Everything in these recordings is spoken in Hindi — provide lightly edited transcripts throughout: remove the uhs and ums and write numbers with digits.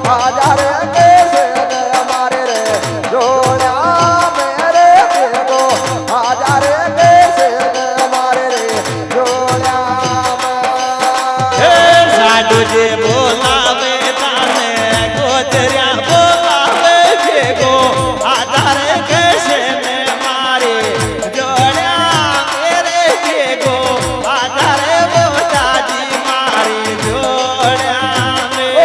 हजार कैसे मारे रे जोड़ा मेरे देखो हजार कैसे मारे रे जोड़ा साडू जे बोलावे ताने गोजरिया बोलावे जेगो आधार कैसे में मारे जोड़ा मेरे जेगो आधार बोटाजी मारे जोड़ा में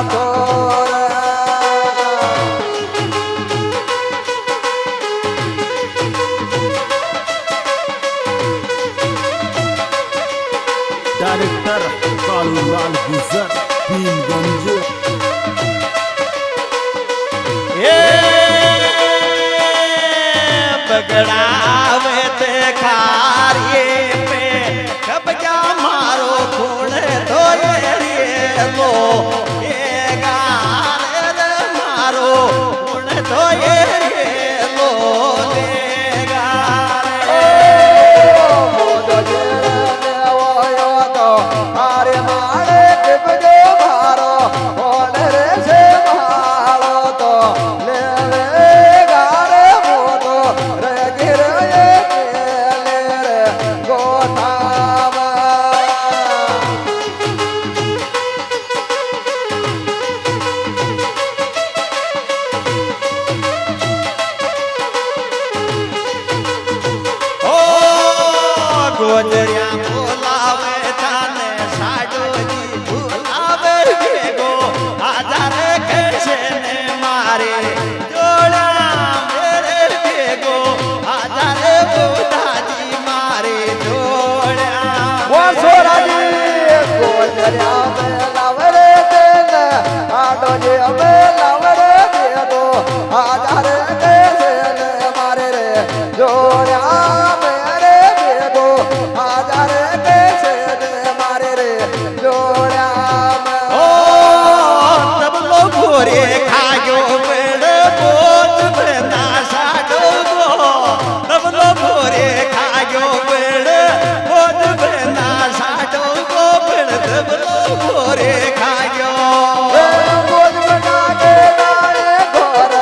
ઠોર डायरेक्टर कालूलाल गुजर भीमगंज बगड़ावे ते खारिए पे कब्जा मारो खून धोए रे लो ये गारे रे मारो खून धोए रे लो ले गारे મોદો જેને ઓયો તો આરે માળે ટીપજો ભારો ઓને રે છે માળો તો લે લે ગારે મોદો રે ગિરે લે રે ગોઠામાં ओ गोजरिया बोलावे थाने साडोजी बोलावे भेगो हजार कैसे ने मारे जोड़ा मेरे भेगो हजार बुधाजी मारे जोड़ा વર્ષોરાજી ગોજર્યા મે લાવરે દેને આડો જે અમે લાવરે દેતો આધારે કેસે ને મારે રે જોડ્યા મેરે દેતો આધારે કેસે ને મારે રે જોડ્યા ओ तब लोग गोरे खायो बेड़ बोत बना साडो गो तब लोग गोरे खायो बेड़ बोत बना साडो गो बेड़ तब लोग गोरे खायो બોજ બના કે દાડે ઘોર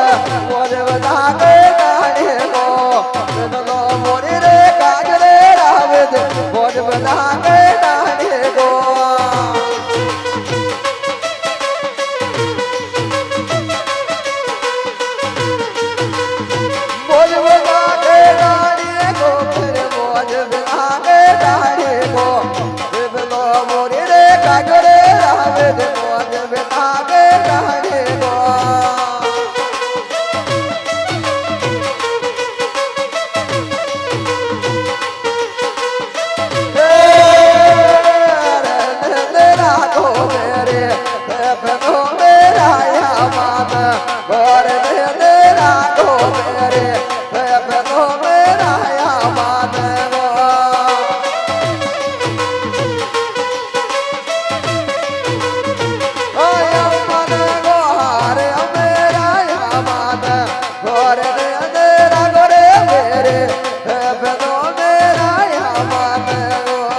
બોજ બના કે દાડે ગો બેદલો મોરી રે કાજરે રાવે દે બોજ બના કે દાડે ગો બોજ બના કે દાડે ગો ફિર બોજ બના કે દાડે ગો બેદલો મોરી રે કાજરે રાવે દે બોજ બના કે દાડે ગો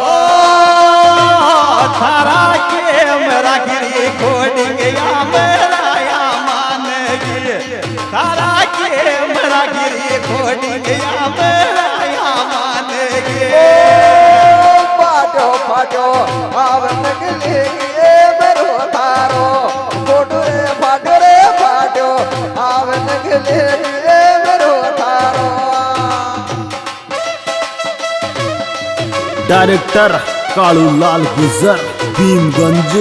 ओ थारा के मेरा गिरी खोड़ गया मेरा या मान गिर थारा के मेरा गिरी खोड़ गया मेरा या मान गिर फाटो फाटो आवत गले गे मेरो थारो फोटो रे फाटो आवत गले गे मेरो थारो डायरेक्टर कालूलाल गुजर भीमगंज